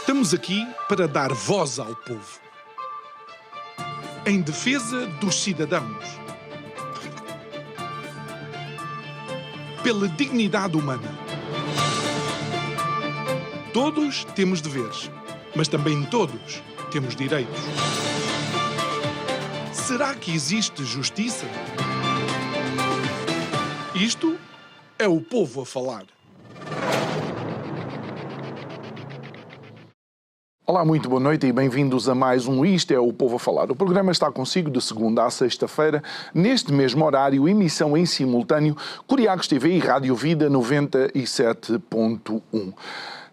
Estamos aqui para dar voz ao povo, em defesa dos cidadãos, pela dignidade humana. Todos temos deveres, mas também todos temos direitos. Será que existe justiça? Isto é o povo a falar. Olá, muito boa noite e bem-vindos a mais um Isto é o Povo a Falar. O programa está consigo de segunda a sexta-feira, neste mesmo horário, emissão em simultâneo, Curiacos TV e Rádio Vida 97.1.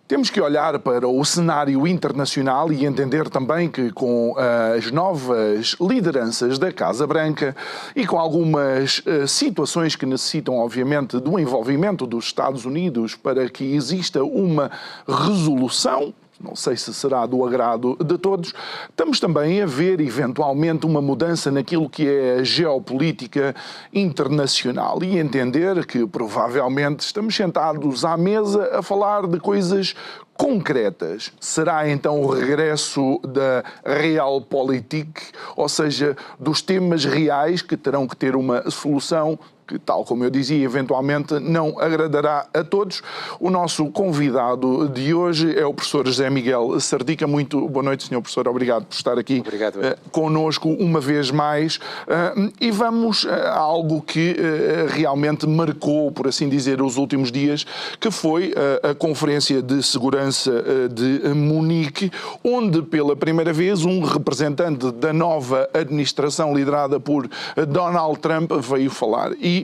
Temos que olhar para o cenário internacional e entender também que com as novas lideranças da Casa Branca e com algumas situações que necessitam, obviamente, do envolvimento dos Estados Unidos para que exista uma resolução, não sei se será do agrado de todos, estamos também a ver, eventualmente, uma mudança naquilo que é a geopolítica internacional e entender que, provavelmente, estamos sentados à mesa a falar de coisas concretas. Será então o regresso da Realpolitik, ou seja, dos temas reais que terão que ter uma solução que, tal como eu dizia, eventualmente não agradará a todos. O nosso convidado de hoje é o professor José Miguel Sardica. Muito boa noite, senhor professor. Obrigado por estar aqui connosco uma vez mais. E vamos a algo que realmente marcou, por assim dizer, os últimos dias, que foi a Conferência de Segurança de Munique, onde pela primeira vez um representante da nova administração liderada por Donald Trump veio falar. E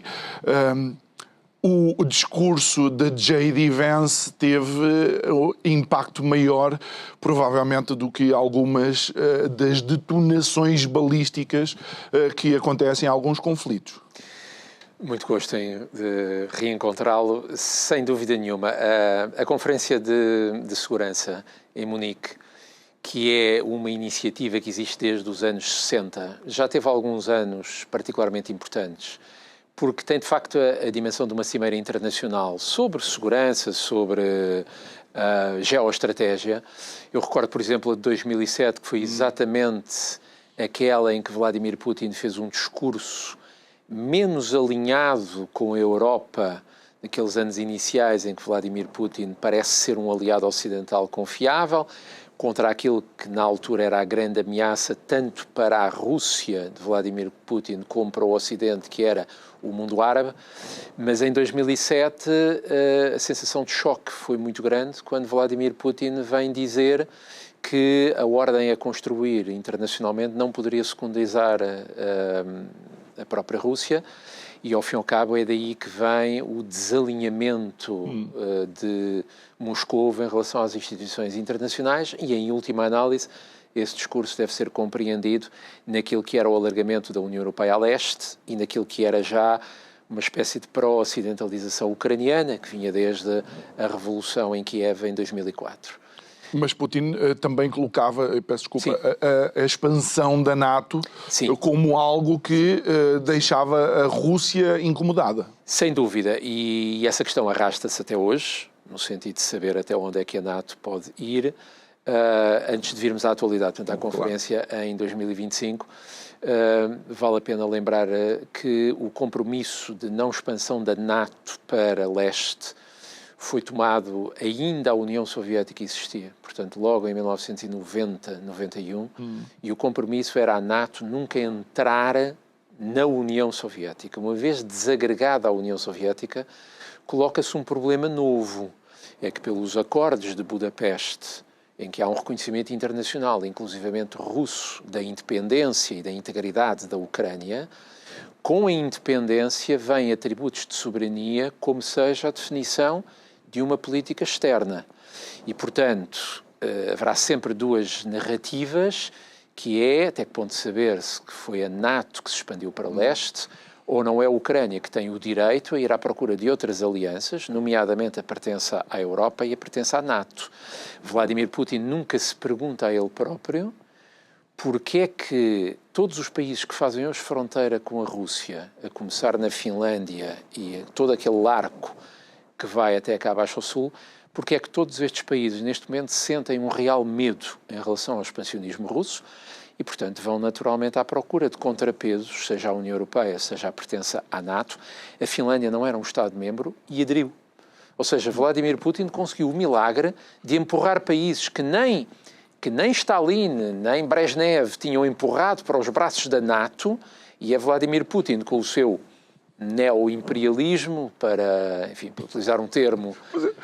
o discurso de J.D. Vance teve impacto maior, provavelmente, do que algumas das detonações balísticas que acontecem em alguns conflitos. Muito gosto em reencontrá-lo, sem dúvida nenhuma. A Conferência de Segurança em Munique, que é uma iniciativa que existe desde os anos 60, já teve alguns anos particularmente importantes, porque tem, de facto, a dimensão de uma cimeira internacional sobre segurança, sobre geoestratégia. Eu recordo, por exemplo, a de 2007, que foi exatamente aquela em que Vladimir Putin fez um discurso menos alinhado com a Europa, naqueles anos iniciais em que Vladimir Putin parece ser um aliado ocidental confiável, contra aquilo que na altura era a grande ameaça, tanto para a Rússia de Vladimir Putin como para o Ocidente, que era o mundo árabe. Mas em 2007 a sensação de choque foi muito grande quando Vladimir Putin vem dizer que a ordem a construir internacionalmente não poderia secundarizar a própria Rússia, e ao fim e ao cabo é daí que vem o desalinhamento de Moscou em relação às instituições internacionais e, em última análise, esse discurso deve ser compreendido naquilo que era o alargamento da União Europeia a leste e naquilo que era já uma espécie de pró-ocidentalização ucraniana, que vinha desde a Revolução em Kiev em 2004. Mas Putin também colocava, peço desculpa, a expansão da NATO como algo que deixava a Rússia incomodada. Sem dúvida, e essa questão arrasta-se até hoje, no sentido de saber até onde é que a NATO pode ir. Antes de virmos à atualidade, portanto, à conferência em 2025, vale a pena lembrar que o compromisso de não expansão da NATO para leste foi tomado ainda a União Soviética existia, portanto, logo em 1990, 91, e o compromisso era a NATO nunca entrar na União Soviética. Uma vez desagregada a União Soviética, coloca-se um problema novo, é que pelos acordos de Budapeste, em que há um reconhecimento internacional, inclusivamente russo, da independência e da integridade da Ucrânia, com a independência vêm atributos de soberania, como seja a definição de uma política externa. E, portanto, haverá sempre duas narrativas, que é, até que ponto saber-se que foi a NATO que se expandiu para o leste, ou não é a Ucrânia que tem o direito a ir à procura de outras alianças, nomeadamente a pertença à Europa e a pertença à NATO. Vladimir Putin nunca se pergunta a ele próprio porque é que todos os países que fazem hoje fronteira com a Rússia, a começar na Finlândia e todo aquele arco que vai até cá abaixo ao sul, porque é que todos estes países, neste momento, sentem um real medo em relação ao expansionismo russo e, portanto, vão naturalmente à procura de contrapesos, seja a União Europeia, seja a pertença à NATO. A Finlândia não era um Estado-membro e aderiu. Ou seja, Vladimir Putin conseguiu o milagre de empurrar países que nem Stalin, nem Brezhnev tinham empurrado para os braços da NATO, e é Vladimir Putin, com o seu neo-imperialismo, para utilizar um termo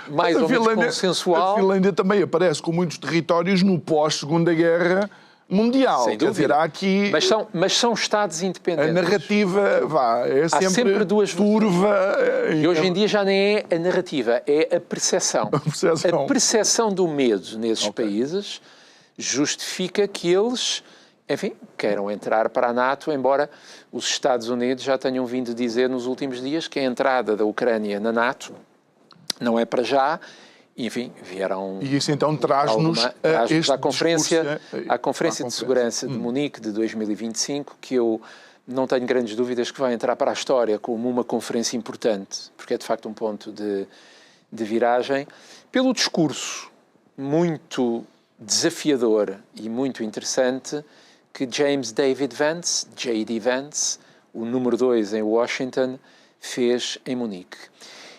mais ou menos consensual. A Finlândia também aparece com muitos territórios no pós-Segunda Guerra Mundial. Sem dúvida. Quer dizer, há aqui... Mas são Estados independentes. A narrativa é sempre duas turva. E hoje em dia já nem é a narrativa, é a percepção. A percepção do medo nesses países justifica que eles, queiram entrar para a NATO, embora os Estados Unidos já tenham vindo dizer nos últimos dias que a entrada da Ucrânia na NATO não é para já. Vieram... E isso então traz-nos à Conferência de Segurança de Munique de 2025, que eu não tenho grandes dúvidas que vai entrar para a história como uma conferência importante, porque é de facto um ponto de viragem, pelo discurso muito desafiador e muito interessante que James David Vance, J.D. Vance, o número 2 em Washington, fez em Munique.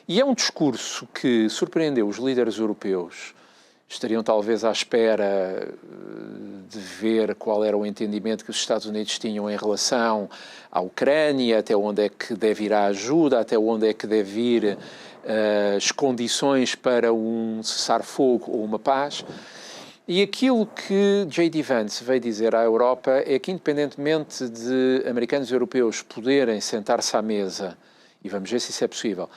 E é um discurso que surpreendeu os líderes europeus. Estariam talvez à espera de ver qual era o entendimento que os Estados Unidos tinham em relação à Ucrânia, até onde é que deve ir a ajuda, até onde é que deve ir as condições para um cessar-fogo ou uma paz. E aquilo que J.D. Vance veio dizer à Europa é que, independentemente de americanos e europeus poderem sentar-se à mesa, e vamos ver se isso é possível,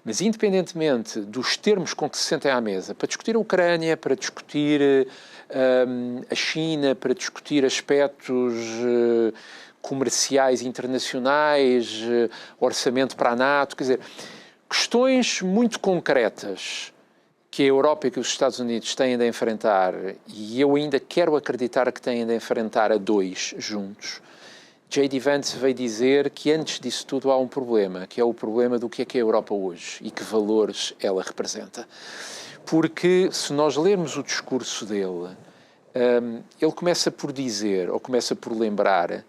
mas independentemente dos termos com que se sentem à mesa, para discutir a Ucrânia, para discutir a China, para discutir aspectos comerciais internacionais, orçamento para a NATO, quer dizer, questões muito concretas que a Europa e que os Estados Unidos têm de enfrentar, e eu ainda quero acreditar que têm de enfrentar a dois juntos. J.D. Vance veio dizer que antes disso tudo há um problema, que é o problema do que é a Europa hoje e que valores ela representa. Porque se nós lermos o discurso dele, ele começa por dizer, ou começa por lembrar,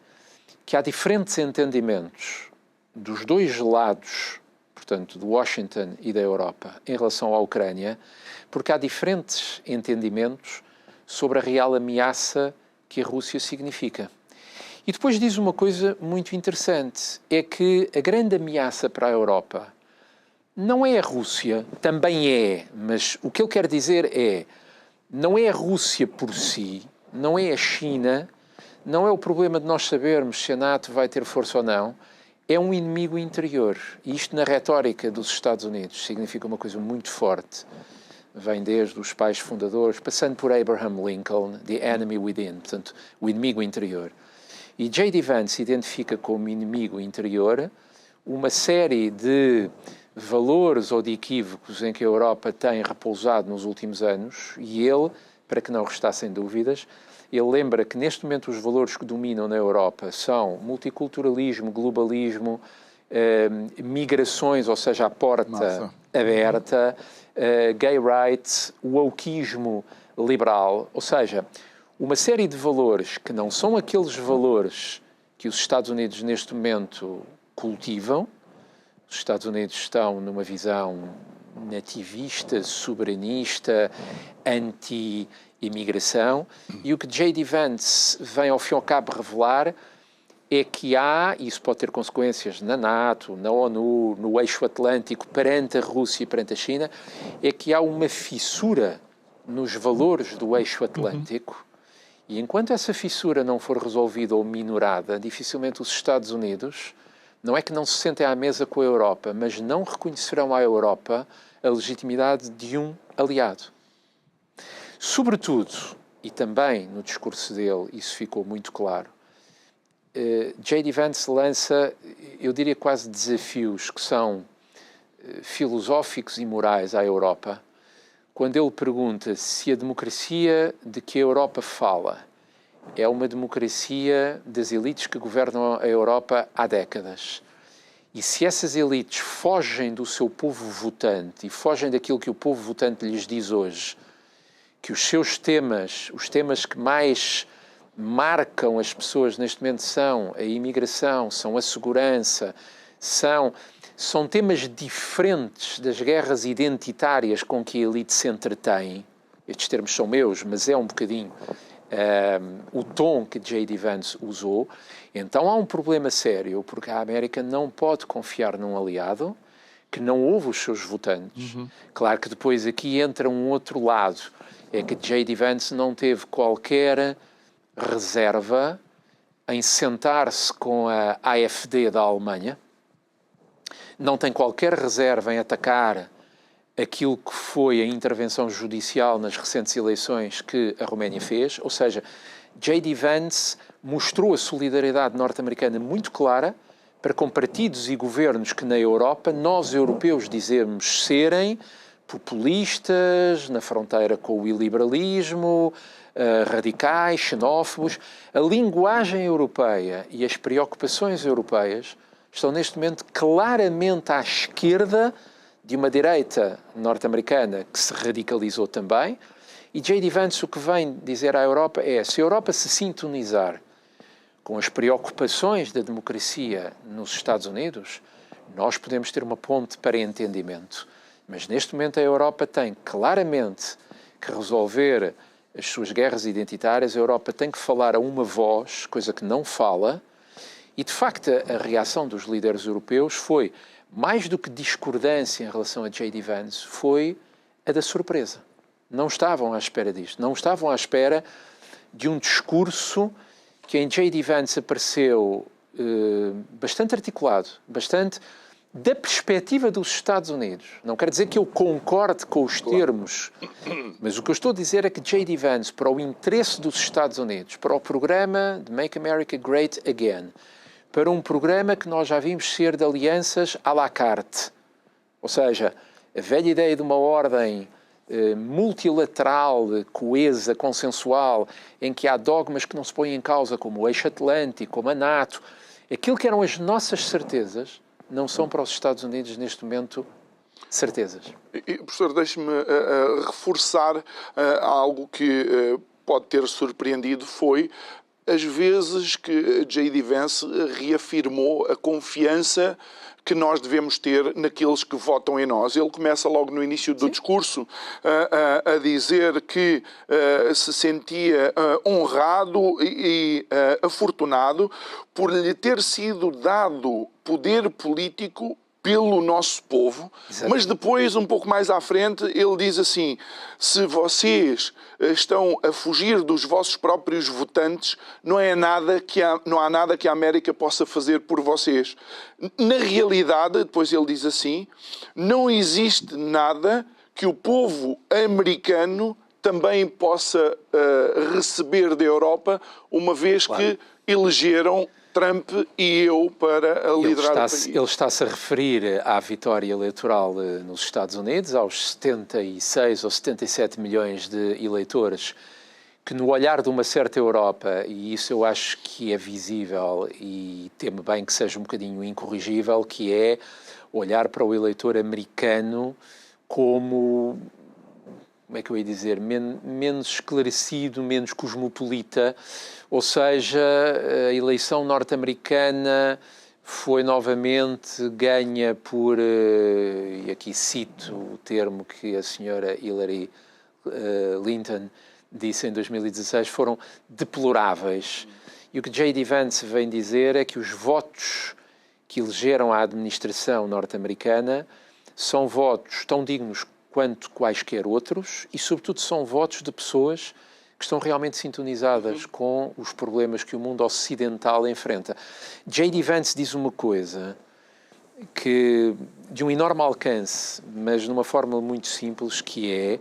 que há diferentes entendimentos dos dois lados, portanto, de Washington e da Europa, em relação à Ucrânia, porque há diferentes entendimentos sobre a real ameaça que a Rússia significa. E depois diz uma coisa muito interessante, é que a grande ameaça para a Europa não é a Rússia, também é, mas o que ele quer dizer é, não é a Rússia por si, não é a China, não é o problema de nós sabermos se a NATO vai ter força ou não, é um inimigo interior. E isto na retórica dos Estados Unidos significa uma coisa muito forte. Vem desde os pais fundadores, passando por Abraham Lincoln, the enemy within, portanto, o inimigo interior. E J.D. Vance identifica como inimigo interior uma série de valores ou de equívocos em que a Europa tem repousado nos últimos anos, e ele, para que não restassem dúvidas, ele lembra que neste momento os valores que dominam na Europa são multiculturalismo, globalismo, migrações, ou seja, a porta aberta, gay rights, wokeismo liberal, ou seja, uma série de valores que não são aqueles valores que os Estados Unidos neste momento cultivam. Os Estados Unidos estão numa visão nativista, soberanista, anti-imigração, e o que J.D. Vance vem ao fim e ao cabo revelar é que há, e isso pode ter consequências na NATO, na ONU, no eixo atlântico, perante a Rússia e perante a China, é que há uma fissura nos valores do eixo atlântico. E enquanto essa fissura não for resolvida ou minorada, dificilmente os Estados Unidos, não é que não se sentem à mesa com a Europa, mas não reconhecerão à Europa a legitimidade de um aliado. Sobretudo, e também no discurso dele isso ficou muito claro, J.D. Vance lança, eu diria quase desafios que são filosóficos e morais à Europa, quando ele pergunta se a democracia de que a Europa fala é uma democracia das elites que governam a Europa há décadas. E se essas elites fogem do seu povo votante e fogem daquilo que o povo votante lhes diz hoje, que os seus temas, os temas que mais marcam as pessoas neste momento são a imigração, são a segurança, são temas diferentes das guerras identitárias com que a elite se entretém. Estes termos são meus, mas é um bocadinho o tom que J.D. Vance usou. Então há um problema sério, porque a América não pode confiar num aliado que não ouve os seus votantes. Claro que depois aqui entra um outro lado, é que J.D. Vance não teve qualquer reserva em sentar-se com a AfD da Alemanha, não tem qualquer reserva em atacar aquilo que foi a intervenção judicial nas recentes eleições que a Roménia fez, ou seja, J.D. Vance mostrou a solidariedade norte-americana muito clara para com partidos e governos que na Europa nós europeus dizemos serem populistas, na fronteira com o iliberalismo, radicais, xenófobos. A linguagem europeia e as preocupações europeias estão neste momento claramente à esquerda de uma direita norte-americana que se radicalizou também. E J.D. Vance o que vem dizer à Europa é: se a Europa se sintonizar com as preocupações da democracia nos Estados Unidos, nós podemos ter uma ponte para entendimento. Mas neste momento a Europa tem claramente que resolver as suas guerras identitárias, a Europa tem que falar a uma voz, coisa que não fala, e de facto a reação dos líderes europeus foi, mais do que discordância em relação a J.D. Vance, foi a da surpresa. Não estavam à espera disto, não estavam à espera de um discurso que em J.D. Vance apareceu bastante articulado, bastante da perspectiva dos Estados Unidos. Não quer dizer que eu concorde com os termos, mas o que eu estou a dizer é que J.D. Vance, para o interesse dos Estados Unidos, para o programa de Make America Great Again, para um programa que nós já vimos ser de alianças à la carte, ou seja, a velha ideia de uma ordem multilateral, coesa, consensual, em que há dogmas que não se põem em causa, como o eixo atlântico, como a NATO, aquilo que eram as nossas certezas, não são para os Estados Unidos neste momento certezas. Professor, deixe-me reforçar algo que pode ter surpreendido, foi as vezes que J.D. Vance reafirmou a confiança que nós devemos ter naqueles que votam em nós. Ele começa logo no início do discurso a dizer que se sentia honrado e afortunado por lhe ter sido dado poder político pelo nosso povo. Exato. Mas depois, um pouco mais à frente, ele diz assim: se vocês estão a fugir dos vossos próprios votantes, não há nada que a América possa fazer por vocês. Na realidade, depois ele diz assim, não existe nada que o povo americano também possa receber da Europa, uma vez que elegeram Trump e eu para liderar o país. Ele está-se a referir à vitória eleitoral nos Estados Unidos, aos 76 ou 77 milhões de eleitores, que no olhar de uma certa Europa, e isso eu acho que é visível e temo bem que seja um bocadinho incorrigível, que é olhar para o eleitor americano como é que eu ia dizer, menos esclarecido, menos cosmopolita, ou seja, a eleição norte-americana foi novamente ganha por, e aqui cito o termo que a senhora Hillary Clinton disse em 2016, foram deploráveis. E o que J.D. Vance vem dizer é que os votos que elegeram a administração norte-americana são votos tão dignos quanto quaisquer outros e, sobretudo, são votos de pessoas que estão realmente sintonizadas com os problemas que o mundo ocidental enfrenta. J.D. Vance diz uma coisa que, de um enorme alcance, mas numa forma muito simples, que é: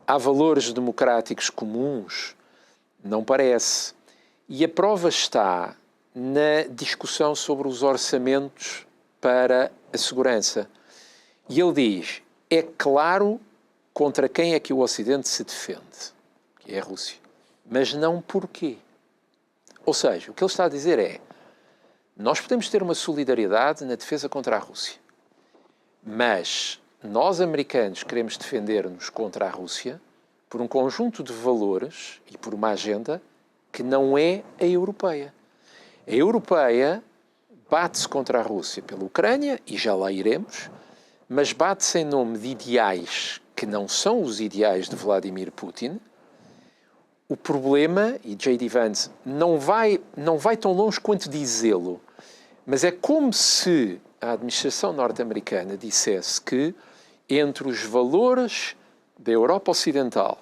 há valores democráticos comuns? Não parece. E a prova está na discussão sobre os orçamentos para a segurança. E ele diz: é claro contra quem é que o Ocidente se defende, que é a Rússia. Mas não porquê. Ou seja, o que ele está a dizer é: Nós podemos ter uma solidariedade na defesa contra a Rússia, mas nós, americanos, queremos defender-nos contra a Rússia por um conjunto de valores e por uma agenda que não é a europeia. A europeia bate-se contra a Rússia pela Ucrânia, e já lá iremos, mas bate-se em nome de ideais que não são os ideais de Vladimir Putin. O problema, e J.D. Vance não vai tão longe quanto dizê-lo, mas é como se a administração norte-americana dissesse que entre os valores da Europa Ocidental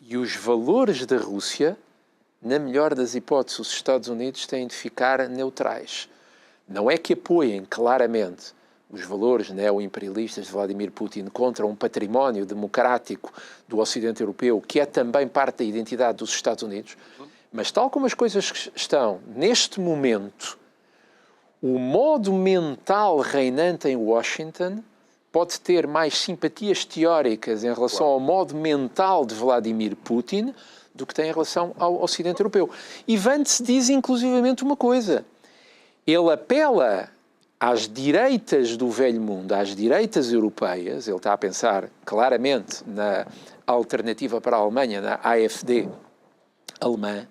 e os valores da Rússia, na melhor das hipóteses, os Estados Unidos têm de ficar neutrais. Não é que apoiem claramente os valores neo-imperialistas de Vladimir Putin contra um património democrático do Ocidente Europeu, que é também parte da identidade dos Estados Unidos, mas tal como as coisas estão neste momento, o modo mental reinante em Washington pode ter mais simpatias teóricas em relação ao modo mental de Vladimir Putin do que tem em relação ao Ocidente Europeu. E Vance diz inclusivamente uma coisa. Ele apela às direitas do velho mundo, às direitas europeias, ele está a pensar claramente na alternativa para a Alemanha, na AfD alemã,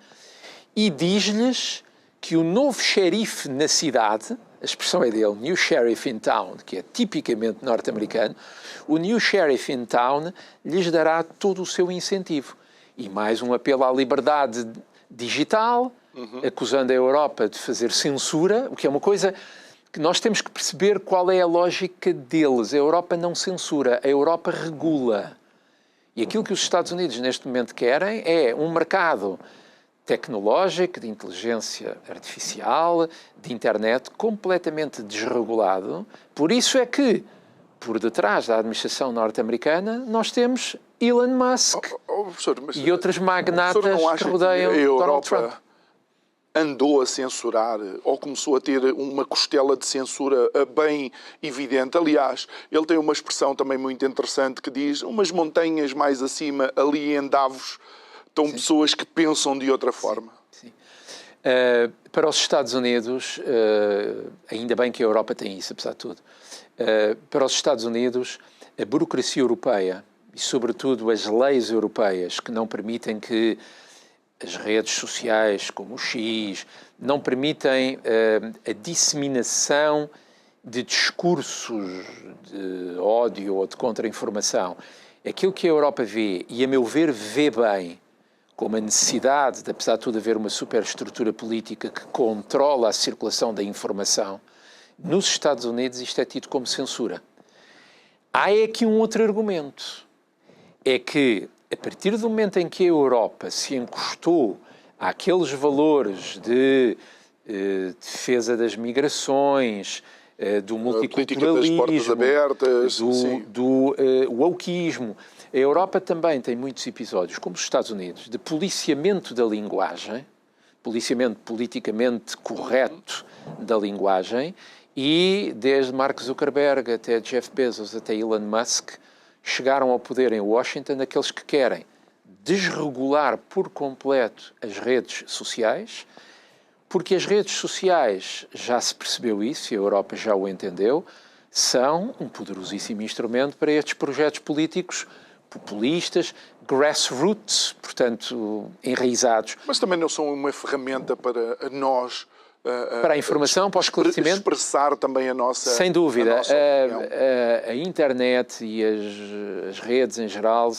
e diz-lhes que o novo xerife na cidade, a expressão é dele, New Sheriff in Town, que é tipicamente norte-americano, o New Sheriff in Town lhes dará todo o seu incentivo. E mais um apelo à liberdade digital, acusando a Europa de fazer censura, o que é uma coisa que nós temos que perceber qual é a lógica deles. A Europa não censura, a Europa regula. E aquilo que os Estados Unidos neste momento querem é um mercado tecnológico, de inteligência artificial, de internet, completamente desregulado. Por isso é que, por detrás da administração norte-americana, nós temos Elon Musk e outros magnatas que rodeiam Donald Trump. Andou a censurar, ou começou a ter uma costela de censura bem evidente. Aliás, ele tem uma expressão também muito interessante que diz: umas montanhas mais acima, ali em Davos, estão pessoas que pensam de outra forma. Sim. Para os Estados Unidos, ainda bem que a Europa tem isso, apesar de tudo, para os Estados Unidos, a burocracia europeia e, sobretudo, as leis europeias que não permitem que as redes sociais, como o X, não permitem a disseminação de discursos de ódio ou de contra-informação. Aquilo que a Europa vê, e a meu ver vê bem, como a necessidade de, apesar de tudo, haver uma superestrutura política que controla a circulação da informação, nos Estados Unidos isto é tido como censura. Há aqui um outro argumento. É que, a partir do momento em que a Europa se encostou àqueles valores de defesa das migrações, do multiculturalismo, das portas abertas, do wokeismo, a Europa também tem muitos episódios, como os Estados Unidos, de policiamento da linguagem, policiamento politicamente correto da linguagem, e desde Mark Zuckerberg até Jeff Bezos, até Elon Musk, chegaram ao poder em Washington aqueles que querem desregular por completo as redes sociais, porque as redes sociais, já se percebeu isso e a Europa já o entendeu, são um poderosíssimo instrumento para estes projetos políticos populistas, grassroots, portanto, enraizados. Mas também não são uma ferramenta para nós... para a informação, para o esclarecimento. Expressar também a nossa... Sem dúvida. A a internet e as redes em geral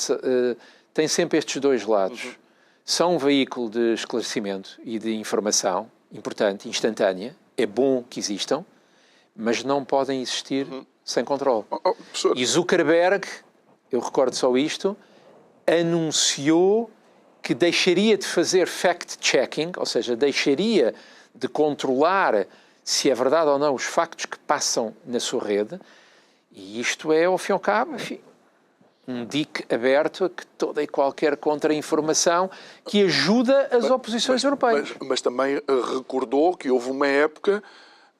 têm sempre estes dois lados. São um veículo de esclarecimento e de informação importante, instantânea. É bom que existam, mas não podem existir sem controle. E Zuckerberg, eu recordo só isto, anunciou que deixaria de fazer fact-checking, ou seja, deixaria de controlar se é verdade ou não os factos que passam na sua rede, e isto é, ao fim e ao cabo, enfim, um dique aberto a que toda e qualquer contra-informação que ajuda as oposições europeias. Mas também recordou que houve uma época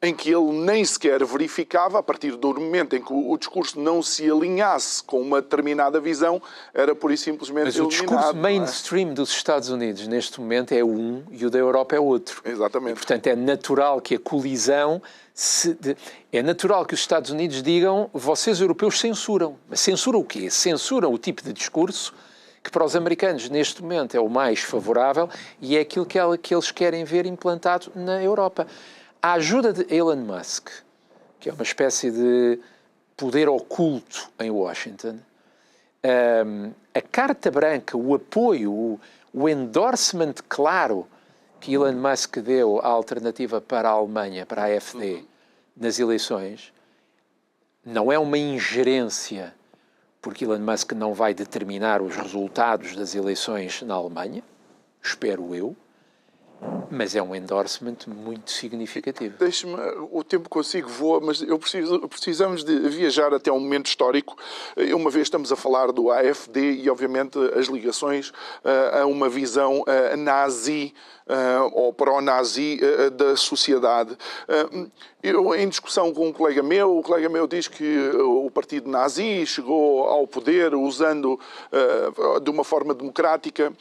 em que ele nem sequer verificava, a partir do momento em que o discurso não se alinhasse com uma determinada visão, era pura e simplesmente Mas o eliminado. discurso mainstream dos Estados Unidos neste momento é um e o da Europa é outro. Exatamente. E, portanto, é natural que a colisão... É natural que os Estados Unidos digam vocês europeus censuram. Mas censuram o quê? Censuram o tipo de discurso que para os americanos neste momento é o mais favorável e é aquilo que eles querem ver implantado na Europa. A ajuda de Elon Musk, que é uma espécie de poder oculto em Washington, a carta branca, o apoio, o endorsement claro que Elon Musk deu à alternativa para a Alemanha, para a AfD, nas eleições, não é uma ingerência, porque Elon Musk não vai determinar os resultados das eleições na Alemanha, espero eu, mas é um endorsement muito significativo. Deixe-me, o tempo consigo voa, mas precisamos de viajar até um momento histórico. Uma vez estamos a falar do AfD e, obviamente, as ligações a uma visão nazi ou pró-nazi da sociedade. Eu, em discussão com o colega meu diz que o partido nazi chegou ao poder usando de uma forma democrática.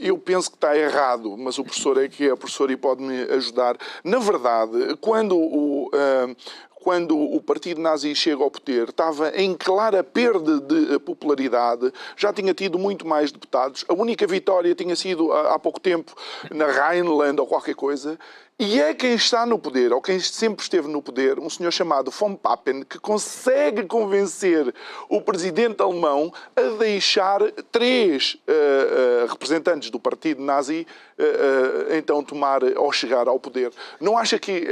Eu penso que está errado, mas o professor é que é professor e pode-me ajudar. Na verdade, quando o partido nazi chega ao poder, estava em clara perda de popularidade, já tinha tido muito mais deputados. A única vitória tinha sido há pouco tempo na Rhineland ou qualquer coisa. E é quem está no poder, ou quem sempre esteve no poder, um senhor chamado von Papen, que consegue convencer o presidente alemão a deixar 3 representantes do partido nazi então tomar ou chegar ao poder. Não acha que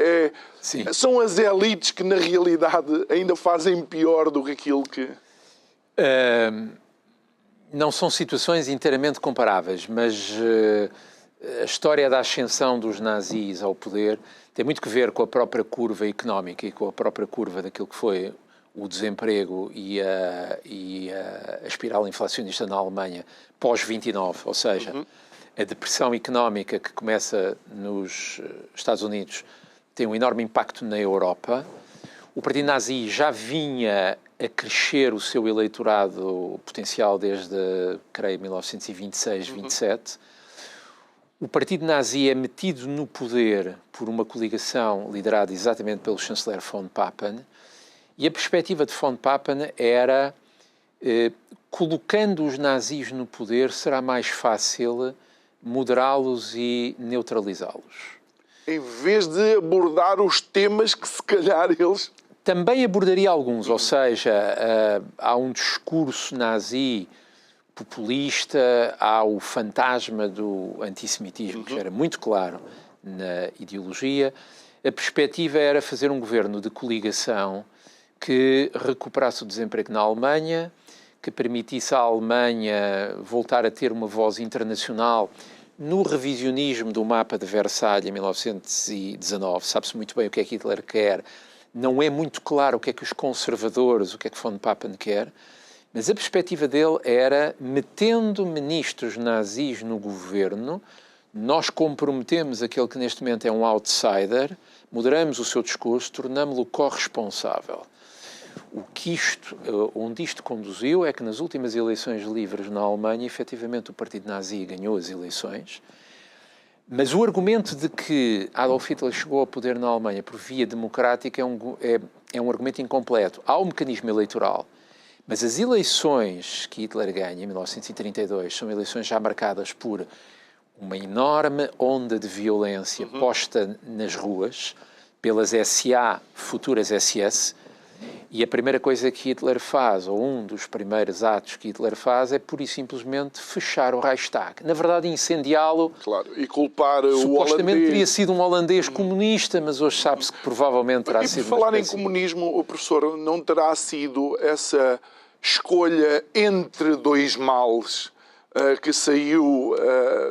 são as elites que, na realidade, ainda fazem pior do que aquilo que... Não são situações inteiramente comparáveis, mas... A história da ascensão dos nazis ao poder tem muito que ver com a própria curva económica e com a própria curva daquilo que foi o desemprego e a espiral inflacionista na Alemanha pós-29, ou seja, a depressão económica que começa nos Estados Unidos tem um enorme impacto na Europa. O partido nazi já vinha a crescer o seu eleitorado potencial desde, creio, 1926, 27. O partido nazi é metido no poder por uma coligação liderada exatamente pelo chanceler von Papen, e a perspectiva de von Papen era, colocando os nazis no poder, será mais fácil moderá-los e neutralizá-los. Em vez de abordar os temas que se calhar eles... Também abordaria alguns, ou seja, há um discurso nazi populista, há o fantasma do antissemitismo, que era muito claro na ideologia. A perspectiva era fazer um governo de coligação que recuperasse o desemprego na Alemanha, que permitisse à Alemanha voltar a ter uma voz internacional no revisionismo do mapa de Versalhes em 1919. Sabe-se muito bem o que é que Hitler quer. Não é muito claro o que é que os conservadores, o que é que von Papen quer. Mas a perspectiva dele era, metendo ministros nazis no governo, nós comprometemos aquele que neste momento é um outsider, moderamos o seu discurso, tornamo-lo corresponsável. Onde isto conduziu é que nas últimas eleições livres na Alemanha, efetivamente o partido nazi ganhou as eleições, mas o argumento de que Adolf Hitler chegou ao poder na Alemanha por via democrática é um argumento incompleto. Há um mecanismo eleitoral. Mas as eleições que Hitler ganha em 1932 são eleições já marcadas por uma enorme onda de violência posta nas ruas pelas SA, futuras SS, e a primeira coisa que Hitler faz, ou um dos primeiros atos que Hitler faz, é pura e simplesmente fechar o Reichstag. Na verdade, incendiá-lo. Claro, e culpar o holandês. Supostamente teria sido um holandês comunista, mas hoje sabe-se que provavelmente terá sido... E por falar em comunismo, o professor, não terá sido essa escolha entre 2 males que saiu...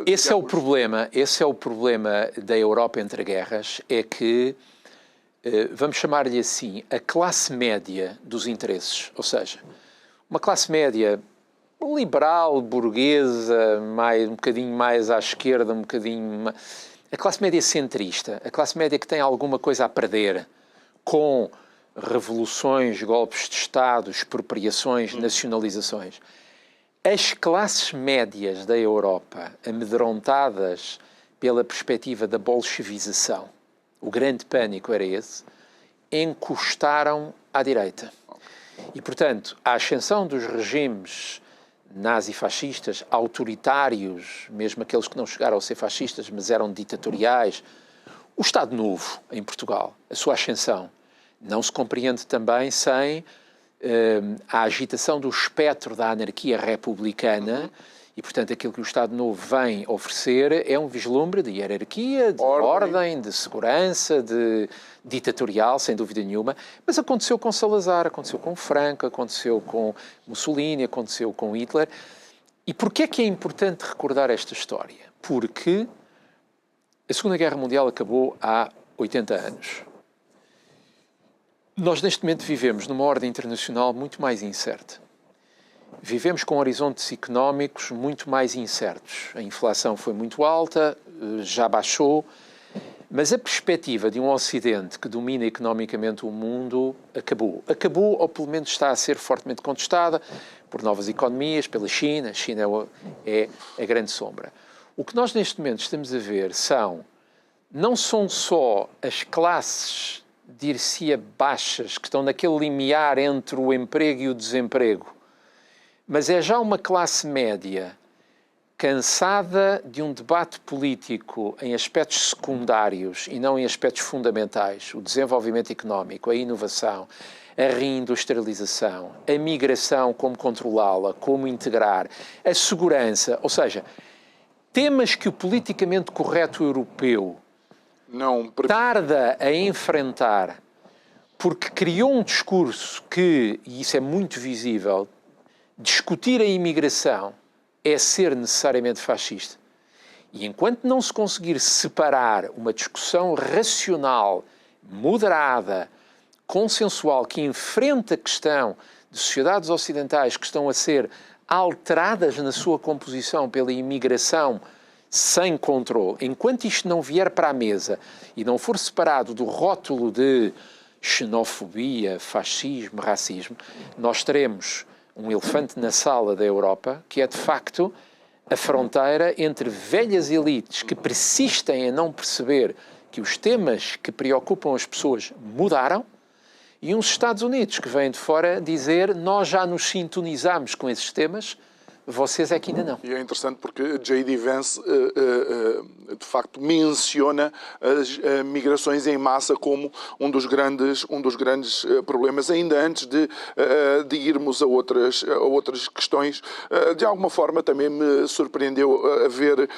Esse é o problema da Europa entre guerras, é que, vamos chamar-lhe assim, a classe média dos interesses, ou seja, uma classe média liberal, burguesa, um bocadinho mais à esquerda, a classe média centrista, a classe média que tem alguma coisa a perder com revoluções, golpes de Estado, expropriações, nacionalizações. As classes médias da Europa, amedrontadas pela perspectiva da bolchevização, o grande pânico era esse, encostaram à direita. E, portanto, a ascensão dos regimes nazifascistas, autoritários, mesmo aqueles que não chegaram a ser fascistas, mas eram ditatoriais, o Estado Novo em Portugal, a sua ascensão, não se compreende também sem a agitação do espectro da anarquia republicana e, portanto, aquilo que o Estado Novo vem oferecer é um vislumbre de hierarquia, de ordem, de segurança, de ditatorial, sem dúvida nenhuma. Mas aconteceu com Salazar, aconteceu com Franco, aconteceu com Mussolini, aconteceu com Hitler. E porquê é que é importante recordar esta história? Porque a Segunda Guerra Mundial acabou há 80 anos. Nós, neste momento, vivemos numa ordem internacional muito mais incerta. Vivemos com horizontes económicos muito mais incertos. A inflação foi muito alta, já baixou, mas a perspectiva de um Ocidente que domina economicamente o mundo acabou. Acabou, ou pelo menos está a ser fortemente contestada por novas economias, pela China. A China é a grande sombra. O que nós, neste momento, estamos a ver não são só as classes dir-se-ia baixas, que estão naquele limiar entre o emprego e o desemprego, mas é já uma classe média cansada de um debate político em aspectos secundários e não em aspectos fundamentais, o desenvolvimento económico, a inovação, a reindustrialização, a migração, como controlá-la, como integrar, a segurança, ou seja, temas que o politicamente correto europeu tarda a enfrentar porque criou um discurso que, e isso é muito visível, discutir a imigração é ser necessariamente fascista. E enquanto não se conseguir separar uma discussão racional, moderada, consensual, que enfrenta a questão de sociedades ocidentais que estão a ser alteradas na sua composição pela imigração sem controle, enquanto isto não vier para a mesa e não for separado do rótulo de xenofobia, fascismo, racismo, nós teremos um elefante na sala da Europa, que é de facto a fronteira entre velhas elites que persistem em não perceber que os temas que preocupam as pessoas mudaram e uns Estados Unidos que vêm de fora dizer nós já nos sintonizamos com esses temas, vocês é que ainda não. E é interessante porque J.D. Vance, de facto, menciona as migrações em massa como um dos grandes problemas, ainda antes de irmos a outras questões. De alguma forma, também me surpreendeu a ver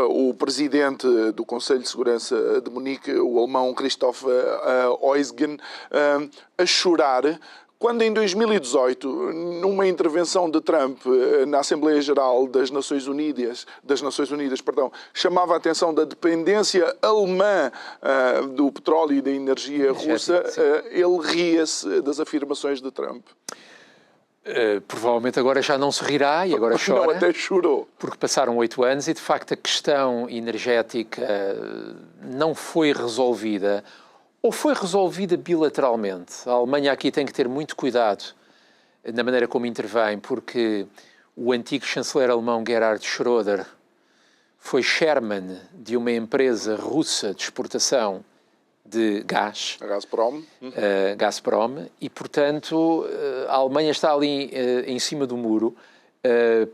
o presidente do Conselho de Segurança de Munique, o alemão Christoph Eusgen, a chorar, quando em 2018, numa intervenção de Trump na Assembleia Geral das Nações Unidas, chamava a atenção da dependência alemã do petróleo e da energia russa, ele ria-se das afirmações de Trump. Provavelmente agora já não se rirá e agora chora. Não, até chorou. Porque passaram 8 anos e, de facto, a questão energética não foi resolvida. Ou foi resolvida bilateralmente. A Alemanha aqui tem que ter muito cuidado na maneira como intervém, porque o antigo chanceler alemão Gerhard Schröder foi chairman de uma empresa russa de exportação de gás. A Gazprom. Gazprom. E, portanto, a Alemanha está ali em cima do muro,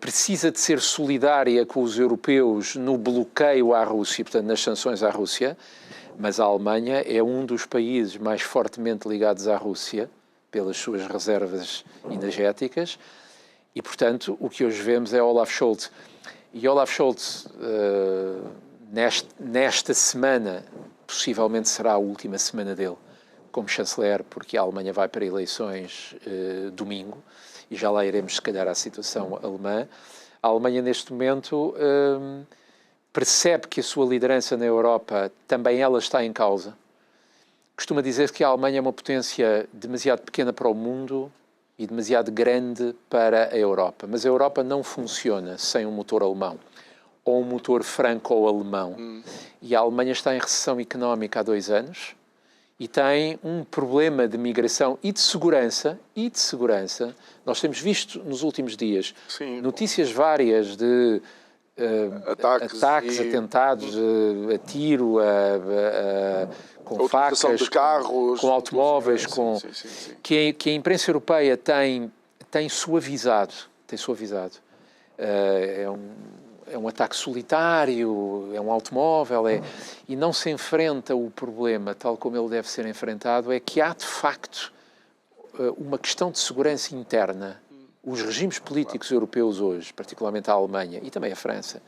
precisa de ser solidária com os europeus no bloqueio à Rússia, portanto, nas sanções à Rússia. Mas a Alemanha é um dos países mais fortemente ligados à Rússia, pelas suas reservas energéticas, e, portanto, o que hoje vemos é Olaf Scholz. E Olaf Scholz, nesta semana, possivelmente será a última semana dele como chanceler, porque a Alemanha vai para eleições domingo, e já lá iremos, se calhar, à situação alemã. A Alemanha, neste momento, percebe que a sua liderança na Europa, também ela está em causa. Costuma dizer que a Alemanha é uma potência demasiado pequena para o mundo e demasiado grande para a Europa. Mas a Europa não funciona sem um motor alemão. ou um motor franco-alemão. E a Alemanha está em recessão económica há 2 anos e tem um problema de migração e de segurança. Nós temos visto nos últimos dias notícias várias de ataques, atentados a tiro, com facas, de carros, com automóveis, que a imprensa europeia tem suavizado. É um ataque solitário, é um automóvel, e não se enfrenta o problema tal como ele deve ser enfrentado, é que há, de facto, uma questão de segurança interna. Os regimes políticos europeus hoje, particularmente a Alemanha e também a França,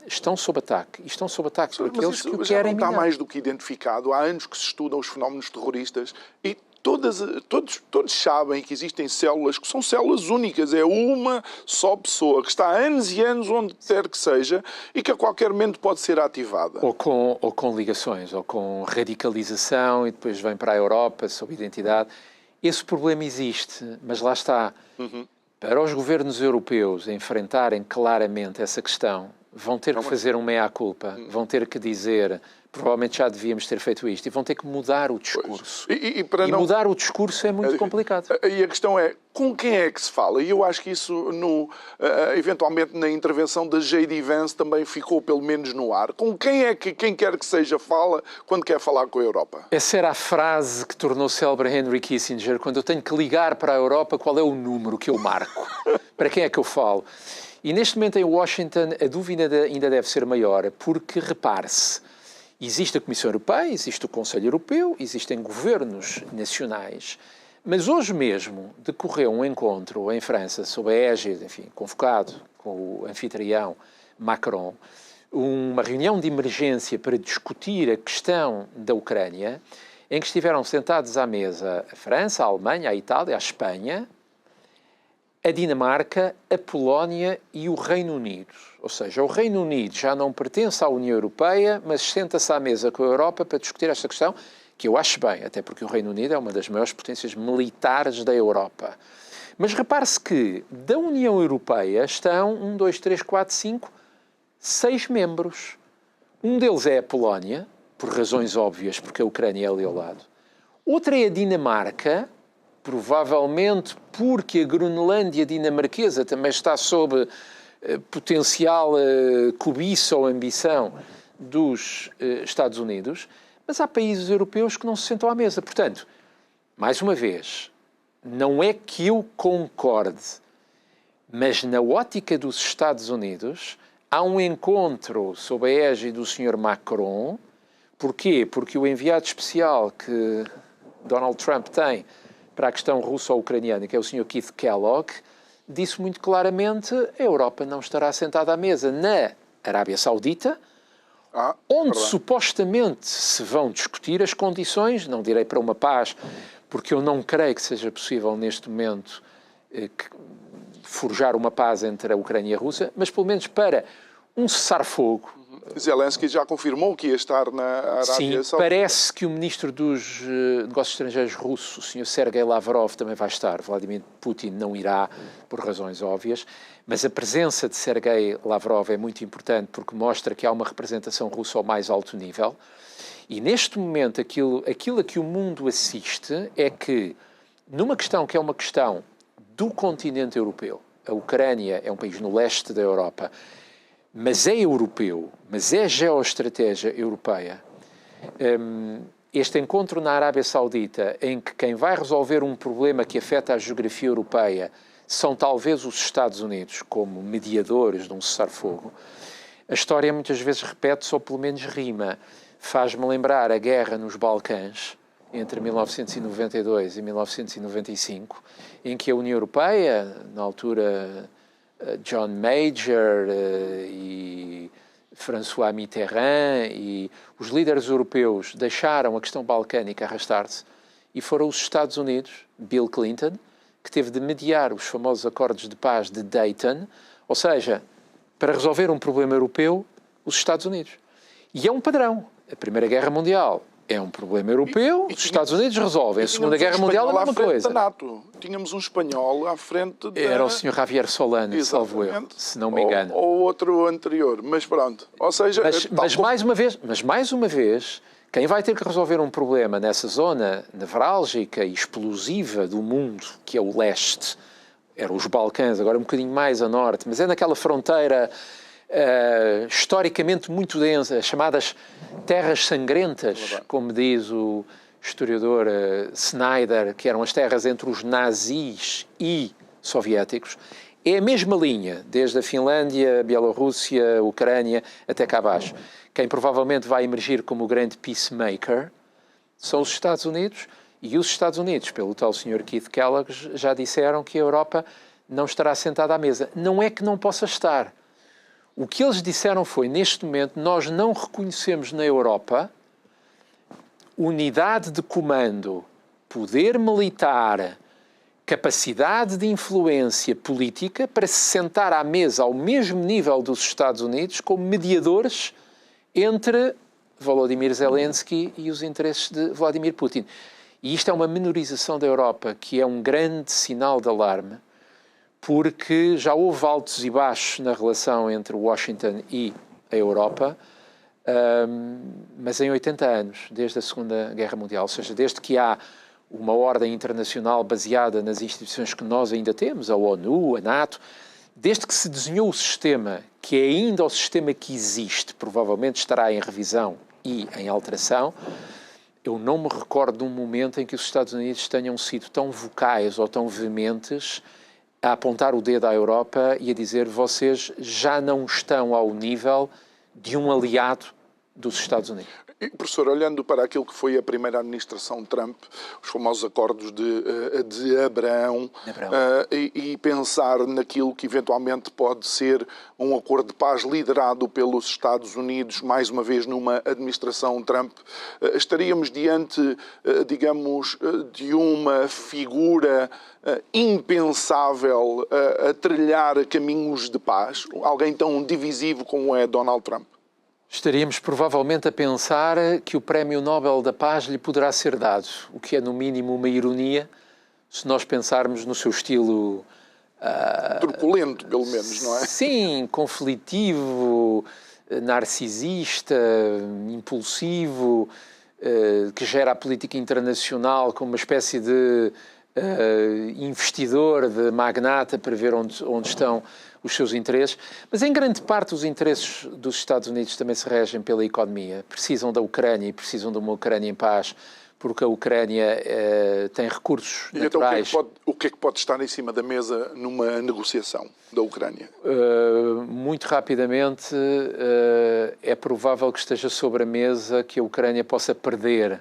estão sob ataque. E estão sob ataque por aqueles que o querem minar. Está mais do que identificado. Há anos que se estudam os fenómenos terroristas e todos sabem que existem células que são células únicas. É uma só pessoa que está há anos e anos onde quer que seja e que a qualquer momento pode ser ativada. Ou com ligações, ou com radicalização e depois vem para a Europa sob identidade. Esse problema existe, mas lá está. Para os governos europeus enfrentarem claramente essa questão, vão ter que fazer um meia-culpa, vão ter que dizer, provavelmente já devíamos ter feito isto, e vão ter que mudar o discurso. Mudar o discurso é muito complicado. E a questão é, com quem é que se fala? E eu acho que isso, eventualmente, na intervenção da J.D. Vance também ficou, pelo menos, no ar. Com quem é que, quem quer que seja, fala quando quer falar com a Europa? Essa era a frase que tornou célebre Henry Kissinger, quando eu tenho que ligar para a Europa, qual é o número que eu marco? Para quem é que eu falo? E neste momento em Washington a dúvida ainda deve ser maior, porque, repare-se, existe a Comissão Europeia, existe o Conselho Europeu, existem governos nacionais, mas hoje mesmo decorreu um encontro em França, sob a égide, enfim, convocado com o anfitrião Macron, uma reunião de emergência para discutir a questão da Ucrânia, em que estiveram sentados à mesa a França, a Alemanha, a Itália, a Espanha, a Dinamarca, a Polónia e o Reino Unido. Ou seja, o Reino Unido já não pertence à União Europeia, mas senta-se à mesa com a Europa para discutir esta questão, que eu acho bem, até porque o Reino Unido é uma das maiores potências militares da Europa. Mas repare-se que da União Europeia estão 6 membros. Um deles é a Polónia, por razões óbvias, porque a Ucrânia é ali ao lado. Outra é a Dinamarca, provavelmente porque a Groenlândia dinamarquesa também está sob potencial cobiça ou ambição dos Estados Unidos, mas há países europeus que não se sentam à mesa. Portanto, mais uma vez, não é que eu concorde, mas na ótica dos Estados Unidos há um encontro sob a égide do Sr. Macron. Porquê? Porque o enviado especial que Donald Trump tem para a questão russo-ucraniana, que é o Sr. Keith Kellogg, disse muito claramente a Europa não estará sentada à mesa na Arábia Saudita, onde supostamente se vão discutir as condições, não direi para uma paz, porque eu não creio que seja possível neste momento forjar uma paz entre a Ucrânia e a Rússia, mas pelo menos para um cessar-fogo. Zelensky já confirmou que ia estar na Arábia Saudita. Sim, parece que o ministro dos Negócios Estrangeiros russo, o Sr. Sergei Lavrov, também vai estar. Vladimir Putin não irá, por razões óbvias, mas a presença de Sergei Lavrov é muito importante porque mostra que há uma representação russa ao mais alto nível. E neste momento aquilo a que o mundo assiste é que, numa questão que é uma questão do continente europeu, a Ucrânia é um país no leste da Europa, mas é europeu, mas é geoestratégia europeia. Este encontro na Arábia Saudita, em que quem vai resolver um problema que afeta a geografia europeia são talvez os Estados Unidos, como mediadores de um cessar-fogo, a história muitas vezes repete-se ou pelo menos rima. Faz-me lembrar a guerra nos Balcãs, entre 1992 e 1995, em que a União Europeia, na altura John Major e François Mitterrand e os líderes europeus deixaram a questão balcânica arrastar-se e foram os Estados Unidos, Bill Clinton, que teve de mediar os famosos acordos de paz de Dayton, ou seja, para resolver um problema europeu, os Estados Unidos. E é um padrão. A Primeira Guerra Mundial é um problema europeu, os Estados Unidos resolvem. A Segunda Guerra Mundial é a mesma coisa. NATO. Tínhamos um espanhol à frente da... Era o Sr. Javier Solana, salvo eu, se não me engano. Ou outro anterior, mas pronto. Ou seja... Mas mais uma vez, quem vai ter que resolver um problema nessa zona nevrálgica e explosiva do mundo, que é o leste, eram os Balcãs, agora um bocadinho mais a norte, mas é naquela fronteira historicamente muito densa, chamadas terras sangrentas, como diz o historiador Snyder, que eram as terras entre os nazis e soviéticos. É a mesma linha, desde a Finlândia, Bielorrússia, Ucrânia, até cá abaixo. Quem provavelmente vai emergir como o grande peacemaker são os Estados Unidos, e os Estados Unidos, pelo tal Sr. Keith Kellogg, já disseram que a Europa não estará sentada à mesa. Não é que não possa estar. O que eles disseram foi, neste momento, nós não reconhecemos na Europa unidade de comando, poder militar, capacidade de influência política para se sentar à mesa ao mesmo nível dos Estados Unidos como mediadores entre Volodymyr Zelensky e os interesses de Vladimir Putin. E isto é uma menorização da Europa, que é um grande sinal de alarme, porque já houve altos e baixos na relação entre Washington e a Europa, mas em 80 anos, desde a Segunda Guerra Mundial, ou seja, desde que há uma ordem internacional baseada nas instituições que nós ainda temos, a ONU, a NATO, desde que se desenhou o sistema, que é ainda o sistema que existe, provavelmente estará em revisão e em alteração, eu não me recordo de um momento em que os Estados Unidos tenham sido tão vocais ou tão veementes a apontar o dedo à Europa e a dizer vocês já não estão ao nível de um aliado dos Estados Unidos. E, professor, olhando para aquilo que foi a primeira administração Trump, os famosos acordos de Abraão, e pensar naquilo que eventualmente pode ser um acordo de paz liderado pelos Estados Unidos, mais uma vez numa administração Trump, estaríamos diante, digamos, de uma figura impensável a trilhar caminhos de paz? Alguém tão divisivo como é Donald Trump? Estaríamos provavelmente a pensar que o Prémio Nobel da Paz lhe poderá ser dado, o que é no mínimo uma ironia, se nós pensarmos no seu estilo... truculento, pelo menos, não é? Sim, conflitivo, narcisista, impulsivo, que gera a política internacional como uma espécie de investidor, de magnata para ver onde estão os seus interesses, mas em grande parte os interesses dos Estados Unidos também se regem pela economia. Precisam da Ucrânia e precisam de uma Ucrânia em paz, porque a Ucrânia tem recursos naturais. Então o que é que pode estar em cima da mesa numa negociação da Ucrânia? Muito rapidamente, é provável que esteja sobre a mesa que a Ucrânia possa perder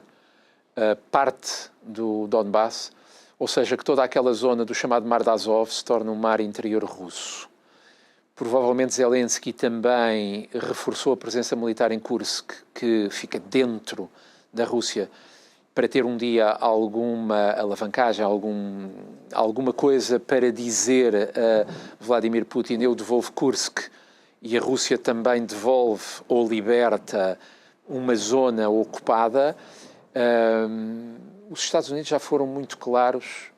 parte do Donbass, ou seja, que toda aquela zona do chamado Mar de Azov se torne um mar interior russo. Provavelmente Zelensky também reforçou a presença militar em Kursk, que fica dentro da Rússia, para ter um dia alguma alavancagem, alguma coisa para dizer a Vladimir Putin, eu devolvo Kursk, e a Rússia também devolve ou liberta uma zona ocupada. Os Estados Unidos já foram muito claros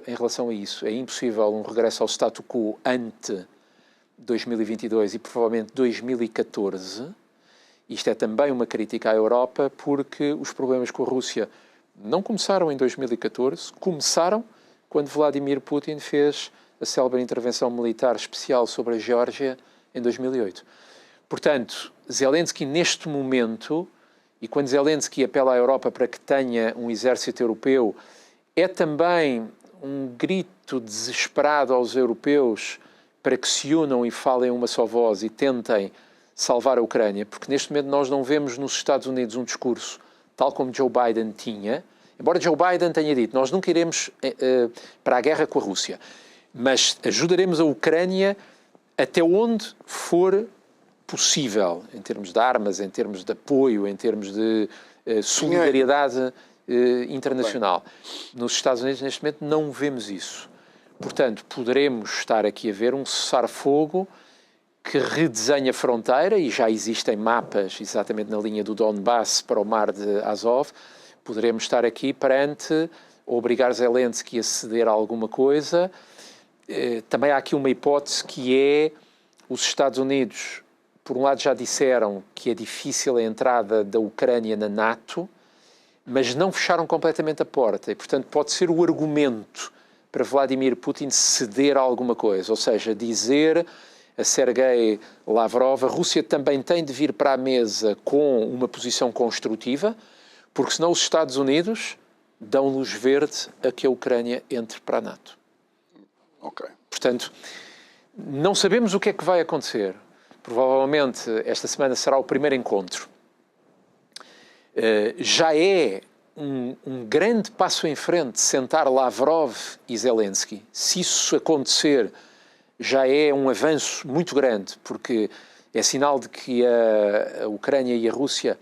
em relação a isso. É impossível um regresso ao statu quo ante 2022 e provavelmente 2014. Isto é também uma crítica à Europa, porque os problemas com a Rússia não começaram em 2014, começaram quando Vladimir Putin fez a célebre intervenção militar especial sobre a Geórgia em 2008. Portanto, Zelensky neste momento, e quando Zelensky apela à Europa para que tenha um exército europeu, é também um grito desesperado aos europeus para que se unam e falem uma só voz e tentem salvar a Ucrânia, porque neste momento nós não vemos nos Estados Unidos um discurso tal como Joe Biden tinha, embora Joe Biden tenha dito, nós nunca iremos para a guerra com a Rússia, mas ajudaremos a Ucrânia até onde for possível, em termos de armas, em termos de apoio, em termos de solidariedade internacional. Nos Estados Unidos, neste momento, não vemos isso. Portanto, poderemos estar aqui a ver um cessar-fogo que redesenha a fronteira, e já existem mapas exatamente na linha do Donbass para o mar de Azov, poderemos estar aqui perante obrigar Zelensky a ceder a alguma coisa. Também há aqui uma hipótese que é os Estados Unidos, por um lado já disseram que é difícil a entrada da Ucrânia na NATO, mas não fecharam completamente a porta e, portanto, pode ser o argumento para Vladimir Putin ceder a alguma coisa, ou seja, dizer a Sergei Lavrov, a Rússia também tem de vir para a mesa com uma posição construtiva, porque senão os Estados Unidos dão luz verde a que a Ucrânia entre para a NATO. Ok. Portanto, não sabemos o que é que vai acontecer. Provavelmente esta semana será o primeiro encontro. Já é um grande passo em frente sentar Lavrov e Zelensky. Se isso acontecer, já é um avanço muito grande, porque é sinal de que a Ucrânia e a Rússia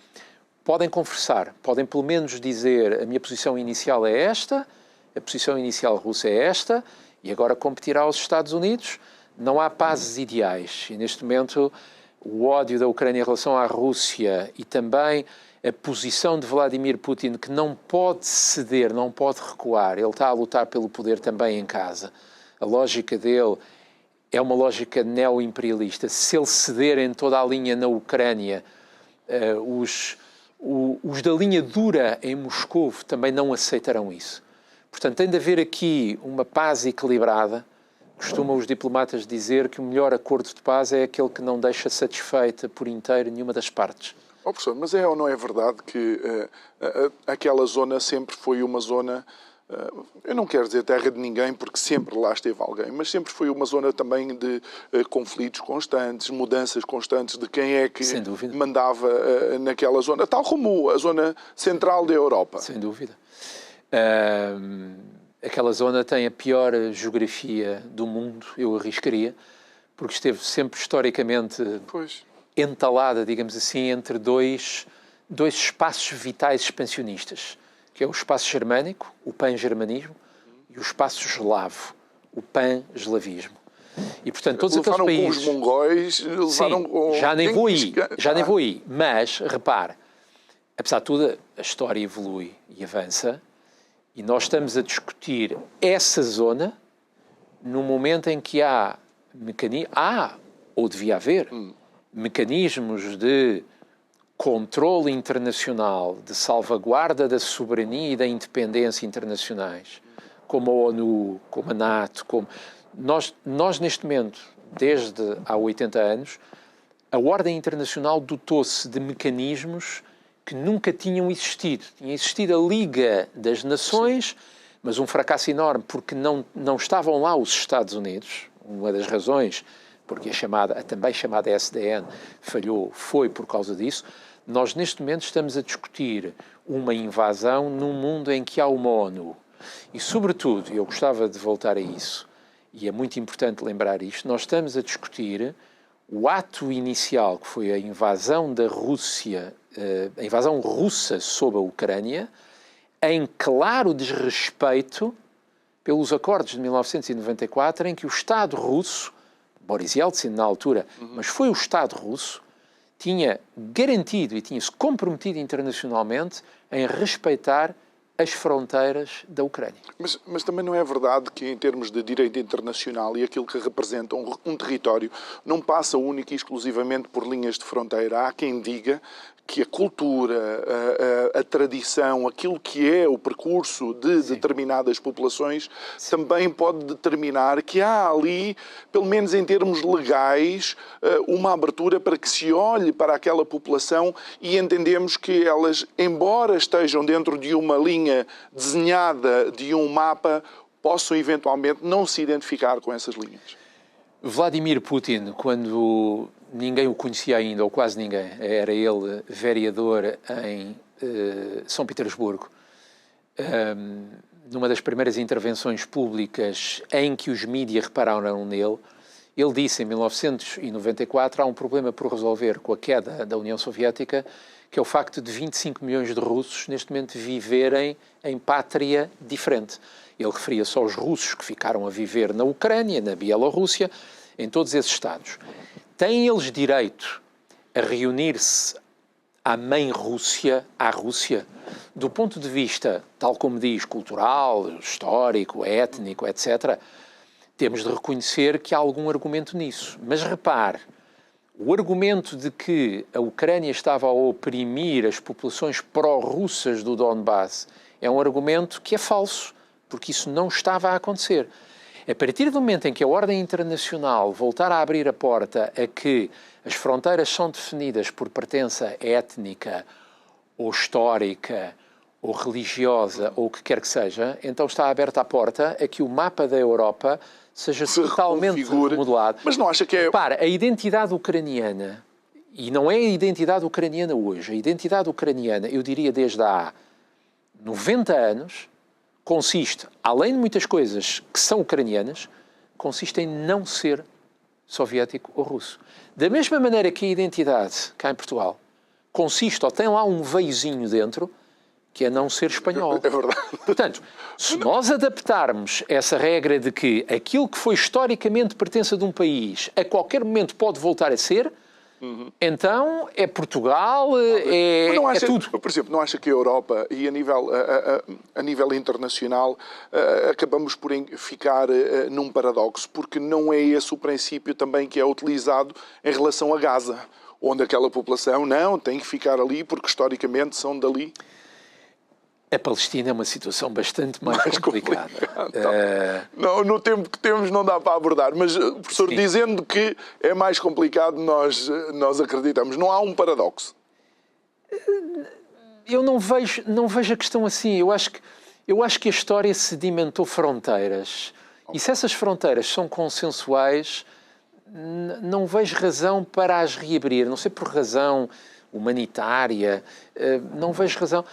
podem conversar, podem pelo menos dizer: a minha posição inicial é esta, a posição inicial russa é esta, e agora competirá aos Estados Unidos. Não há pazes ideais, e neste momento o ódio da Ucrânia em relação à Rússia e também a posição de Vladimir Putin, que não pode ceder, não pode recuar, ele está a lutar pelo poder também em casa. A lógica dele é uma lógica neo-imperialista. Se ele ceder em toda a linha na Ucrânia, os da linha dura em Moscou também não aceitarão isso. Portanto, tem de haver aqui uma paz equilibrada. Costumam os diplomatas dizer que o melhor acordo de paz é aquele que não deixa satisfeita por inteiro nenhuma das partes. Oh, professor, mas é ou não é verdade que aquela zona sempre foi uma zona, eu não quero dizer terra de ninguém, porque sempre lá esteve alguém, mas sempre foi uma zona também de conflitos constantes, mudanças constantes de quem é que mandava naquela zona, tal como a zona central da Europa. Sem dúvida. Aquela zona tem a pior geografia do mundo, eu arriscaria, porque esteve sempre historicamente entalada, digamos assim, entre dois espaços vitais expansionistas, que é o espaço germânico, o pan-germanismo, e o espaço eslavo, o pan-eslavismo. E, portanto, todos aqueles países... com os mongóis, levaram com... já nem vou aí. Mas, repare, apesar de tudo, a história evolui e avança, e nós estamos a discutir essa zona no momento em que há ou devia haver, mecanismos de controle internacional, de salvaguarda da soberania e da independência internacionais, como a ONU, como a NATO, nós neste momento, desde há 80 anos, a ordem internacional dotou-se de mecanismos que nunca tinham existido. Tinha existido a Liga das Nações, mas um fracasso enorme, porque não estavam lá os Estados Unidos. Uma das razões porque a também chamada SDN falhou foi por causa disso. Nós, neste momento, estamos a discutir uma invasão num mundo em que há uma ONU. E, sobretudo, eu gostava de voltar a isso, e é muito importante lembrar isto, nós estamos a discutir o ato inicial, que foi a invasão da Rússia, a invasão russa sobre a Ucrânia, em claro desrespeito pelos acordos de 1994, em que o Estado russo, Boris Yeltsin na altura, mas foi o Estado russo, tinha garantido e tinha-se comprometido internacionalmente em respeitar as fronteiras da Ucrânia. Mas também não é verdade que, em termos de direito internacional e aquilo que representa um território, não passa única e exclusivamente por linhas de fronteira. Há quem diga que a cultura, a tradição, aquilo que é o percurso de determinadas populações, também pode determinar que há ali, pelo menos em termos legais, uma abertura para que se olhe para aquela população e entendemos que elas, embora estejam dentro de uma linha desenhada de um mapa, possam eventualmente não se identificar com essas linhas. Vladimir Putin, quando ninguém o conhecia ainda, ou quase ninguém, era ele vereador em São Petersburgo, numa das primeiras intervenções públicas em que os mídias repararam nele, ele disse em 1994, há um problema por resolver com a queda da União Soviética, que é o facto de 25 milhões de russos neste momento viverem em pátria diferente. Ele referia-se aos russos que ficaram a viver na Ucrânia, na Bielorrússia, em todos esses estados. têm eles direito a reunir-se à mãe Rússia, à Rússia, do ponto de vista, tal como diz, cultural, histórico, étnico, etc., temos de reconhecer que há algum argumento nisso. Mas repare, o argumento de que a Ucrânia estava a oprimir as populações pró-russas do Donbass é um argumento que é falso, porque isso não estava a acontecer. A partir do momento em que a ordem internacional voltar a abrir a porta a que as fronteiras são definidas por pertença étnica ou histórica ou religiosa ou o que quer que seja, então está aberta a porta a que o mapa da Europa seja totalmente remodelado. Mas não acha que é... Repara, a identidade ucraniana, e não é a identidade ucraniana hoje, a identidade ucraniana, eu diria desde há 90 anos, consiste, além de muitas coisas que são ucranianas, consiste em não ser soviético ou russo. Da mesma maneira que a identidade, cá em Portugal, consiste ou tem lá um veiozinho dentro, que é não ser espanhol. É verdade. Portanto, se nós adaptarmos essa regra de que aquilo que foi historicamente pertença de um país, a qualquer momento pode voltar a ser, então é Portugal, é tudo. Por exemplo, não acha que a Europa e a nível internacional acabamos por ficar num paradoxo, porque não é esse o princípio também que é utilizado em relação a Gaza, onde aquela população não tem que ficar ali porque historicamente são dali? A Palestina é uma situação bastante mais complicada. Não, no tempo que temos não dá para abordar, mas, professor, Sim. dizendo que é mais complicado, nós acreditamos. Não há um paradoxo? Eu não vejo a questão assim. Eu acho que a história sedimentou fronteiras. E se essas fronteiras são consensuais, não vejo razão para as reabrir. Não sei por razão humanitária, não vejo razão.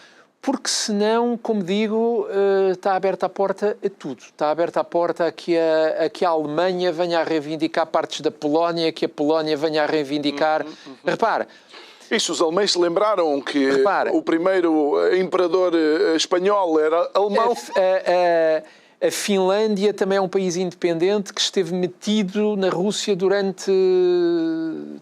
Porque senão, como digo, está aberta a porta a tudo. Está aberta a porta a que a Alemanha venha a reivindicar partes da Polónia, que a Polónia venha a reivindicar... Repare... Isso, os alemães se lembraram que o primeiro imperador espanhol era alemão. A Finlândia também é um país independente que esteve metido na Rússia durante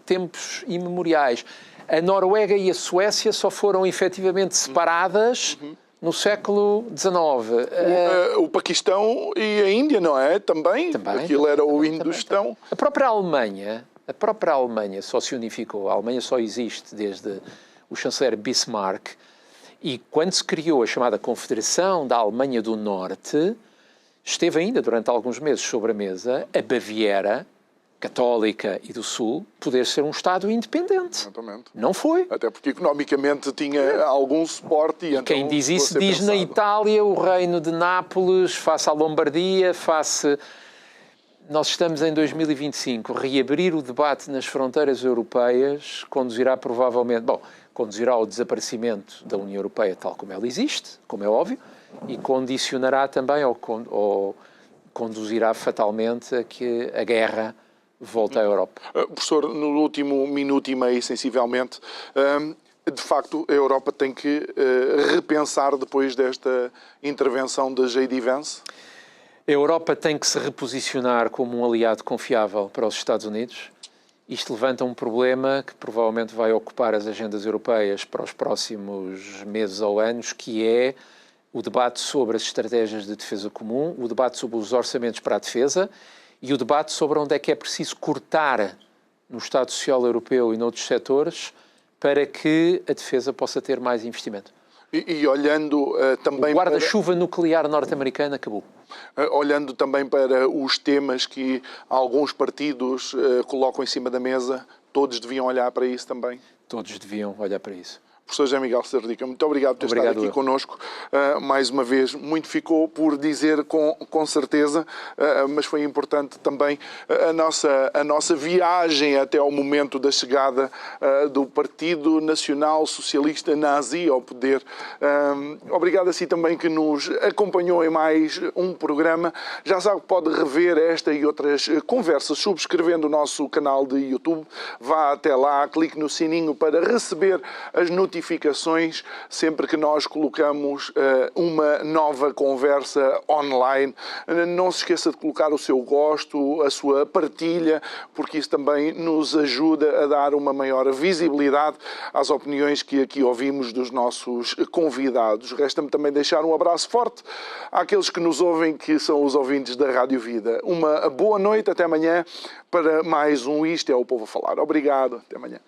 tempos imemoriais. A Noruega e a Suécia só foram efetivamente separadas no século XIX. O Paquistão e a Índia, não é? Também. Aquilo era o Indostão. A própria Alemanha só se unificou. A Alemanha só existe desde o chanceler Bismarck. E quando se criou a chamada Confederação da Alemanha do Norte, esteve ainda durante alguns meses sobre a mesa a Baviera, católica e do Sul, poder ser um Estado independente. Exatamente. Não foi. Até porque economicamente tinha algum suporte. E então quem diz isso diz na Itália, o reino de Nápoles, face à Lombardia, Nós estamos em 2025. Reabrir o debate nas fronteiras europeias conduzirá provavelmente... conduzirá ao desaparecimento da União Europeia tal como ela existe, como é óbvio, e condicionará também, ou conduzirá fatalmente a que a guerra volta à Europa. Professor, no último minuto e meio, sensivelmente, de facto, a Europa tem que repensar depois desta intervenção da J.D. Vance? A Europa tem que se reposicionar como um aliado confiável para os Estados Unidos. Isto levanta um problema que provavelmente vai ocupar as agendas europeias para os próximos meses ou anos, que é o debate sobre as estratégias de defesa comum, o debate sobre os orçamentos para a defesa e o debate sobre onde é que é preciso cortar no Estado Social Europeu e noutros setores para que a defesa possa ter mais investimento. E olhando também... O guarda-chuva nuclear norte-americano acabou. Olhando também para os temas que alguns partidos colocam em cima da mesa, todos deviam olhar para isso também? Todos deviam olhar para isso. Professor José Miguel Serdica, muito obrigado por ter estado aqui connosco. Mais uma vez, muito ficou por dizer com certeza, mas foi importante também a nossa viagem até ao momento da chegada do Partido Nacional Socialista Nazi ao poder. Obrigado a si também que nos acompanhou em mais um programa. Já sabe que pode rever esta e outras conversas subscrevendo o nosso canal de YouTube. Vá até lá, clique no sininho para receber as notícias notificações sempre que nós colocamos uma nova conversa online. Não se esqueça de colocar o seu gosto, a sua partilha, porque isso também nos ajuda a dar uma maior visibilidade às opiniões que aqui ouvimos dos nossos convidados. Resta-me também deixar um abraço forte àqueles que nos ouvem, que são os ouvintes da Rádio Vida. Uma boa noite, até amanhã, para mais um Isto é o Povo a Falar. Obrigado, até amanhã.